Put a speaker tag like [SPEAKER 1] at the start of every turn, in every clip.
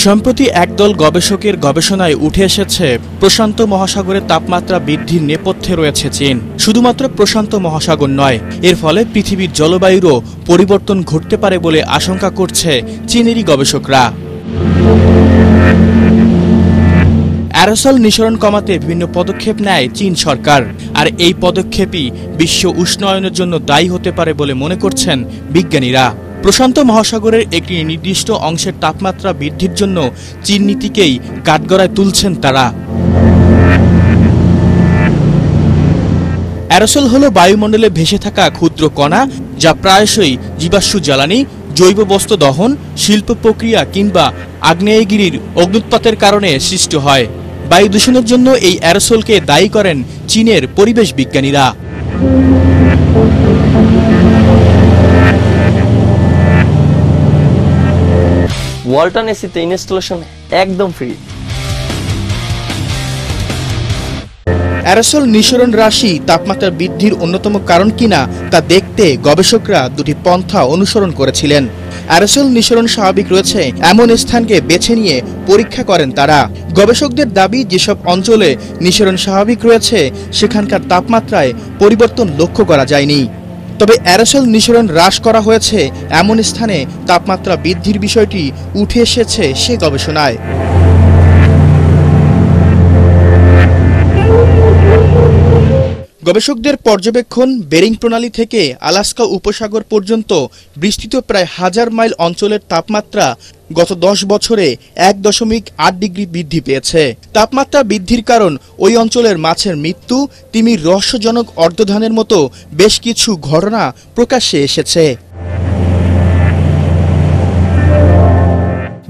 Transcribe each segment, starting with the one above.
[SPEAKER 1] সম্প্রতি একদল গবেষকের গবেষণায় উঠে এসেছে প্রশান্ত মহাসাগরের তাপমাত্রা বৃদ্ধির নেপথ্যে রয়েছে চীন। শুধুমাত্র প্রশান্ত মহাসাগর নয়, এর ফলে পৃথিবীর জলবায়ুরও পরিবর্তন ঘটতে পারে বলে আশঙ্কা করছে চীনেরই গবেষকরা। অ্যারোসল নিঃসরণ কমাতে বিভিন্ন পদক্ষেপ নেয় চীন সরকার, আর এই পদক্ষেপই বিশ্ব উষ্ণায়নের জন্য দায়ী হতে পারে বলে মনে করছেন বিজ্ঞানীরা। প্রশান্ত মহাসাগরের একটি নির্দিষ্ট অংশের তাপমাত্রা বৃদ্ধির জন্য চীন নীতিকেই কাঠগড়ায় তুলছেন তারা। অ্যারোসল হলো বায়ুমণ্ডলে ভেসে থাকা ক্ষুদ্র কণা, যা প্রায়শই জীবাশ্ম জ্বালানি, জৈব বস্তু দহন, শিল্প প্রক্রিয়া কিংবা আগ্নেয়গিরির অগ্নুৎপাতের কারণে সৃষ্ট হয়। বায়ু দূষণের জন্য এই অ্যারোসলকে দায়ী করেন চীনের পরিবেশ বিজ্ঞানীরা।
[SPEAKER 2] ওয়ালটন এসিতে ইনস্টলেশন একদম ফ্রি।
[SPEAKER 1] অ্যারোসল নিঃসরণ রাশি তাপমাত্রা বৃদ্ধির অন্যতম কারণ কিনা তা দেখতে গবেষকরা দুটি পন্থা অনুসরণ করেছিলেন। অ্যারোসল নিঃসরণ স্বাভাবিক রয়েছে এমন স্থানকে বেছে নিয়ে পরীক্ষা করেন তারা। গবেষকদের দাবি, যেসব অঞ্চলে নিঃসরণ স্বাভাবিক রয়েছে সেখানকার তাপমাত্রায় পরিবর্তন লক্ষ্য করা যায়নি। তবে অ্যারোসল নিঃসরণ হ্রাস করা হয়েছে এমন স্থানে তাপমাত্রা বৃদ্ধির বিষয়টি উঠে এসেছে সে গবেষণায়। গবেষকদের পর্যবেক্ষণ, বেরিং প্রণালী থেকে আলাস্কা উপসাগর পর্যন্ত বিস্তৃত প্রায় 1000 মাইল অঞ্চলের তাপমাত্রা গত 10 বছরে 1.8 ডিগ্রি বৃদ্ধি পেয়েছে। তাপমাত্রা বৃদ্ধির কারণ ওই অঞ্চলের মাছের মৃত্যু, তিমির রহস্যজনক অর্ধধানের মতো বেশ কিছু ঘটনা প্রকাশ্যে এসেছে।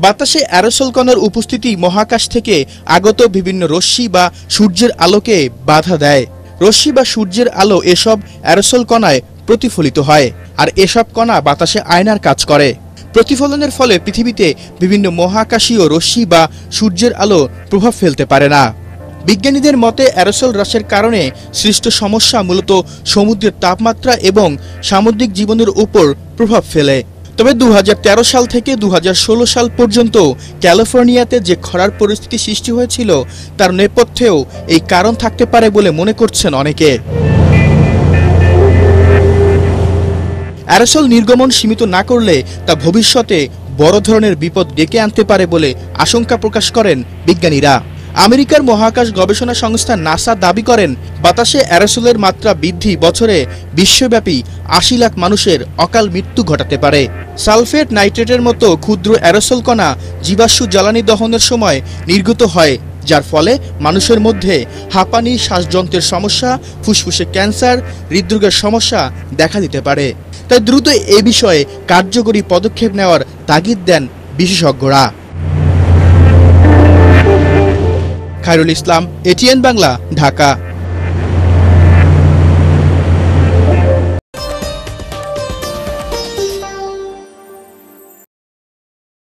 [SPEAKER 1] বাতাসে অ্যারোসল কণার উপস্থিতি মহাকাশ থেকে আগত বিভিন্ন রশ্মি বা সূর্যের আলোকে বাধা দেয়। রশ্মি বা সূর্যের আলো এসব অ্যারোসল কণায় প্রতিফলিত হয়, আর এসব কণা বাতাসে আয়নার কাজ করে। প্রতিফলনের ফলে পৃথিবীতে বিভিন্ন মহাকাশীয় রশ্মি বা সূর্যের আলো প্রভাব ফেলতে পারে না। বিজ্ঞানীদের মতে অ্যারোসল হ্রাসের কারণে সৃষ্ট সমস্যা মূলত সমুদ্রের তাপমাত্রা এবং সামুদ্রিক জীবনের উপর প্রভাব ফেলে। তবে 2013 সাল থেকে 2016 সাল পর্যন্ত ক্যালিফোর্নিয়াতে যে খরার পরিস্থিতি সৃষ্টি হয়েছিল তার নেপথ্যেও এই কারণ থাকতে পারে বলে মনে করছেন অনেকে। অ্যারোসল নির্গমন সীমিত না করলে তা ভবিষ্যতে বড় ধরনের বিপদ ডেকে আনতে পারে বলে আশঙ্কা প্রকাশ করেন বিজ্ঞানীরা। আমেরিকার মহাকাশ গবেষণা সংস্থা নাসা দাবি করেন, বাতাসে অ্যারোসলের মাত্রা বৃদ্ধি বছরে বিশ্বব্যাপী 80 লাখ মানুষের অকাল মৃত্যু ঘটাতে পারে। সালফেট, নাইট্রেটের মতো ক্ষুদ্র অ্যারোসল কণা জীবাশ্ম জ্বালানি দহনের সময় নির্গত হয়, যার ফলে মানুষের মধ্যে হাঁপানি, শ্বাসযন্ত্রের সমস্যা, ফুসফুসে ক্যান্সার, হৃদরোগের সমস্যা দেখা দিতে পারে। তাই দ্রুত এ বিষয়ে কার্যকরী পদক্ষেপ নেওয়ার তাগিদ দেন বিশেষজ্ঞরা। খায়রুল ইসলাম, এটিএন বাংলা, ঢাকা।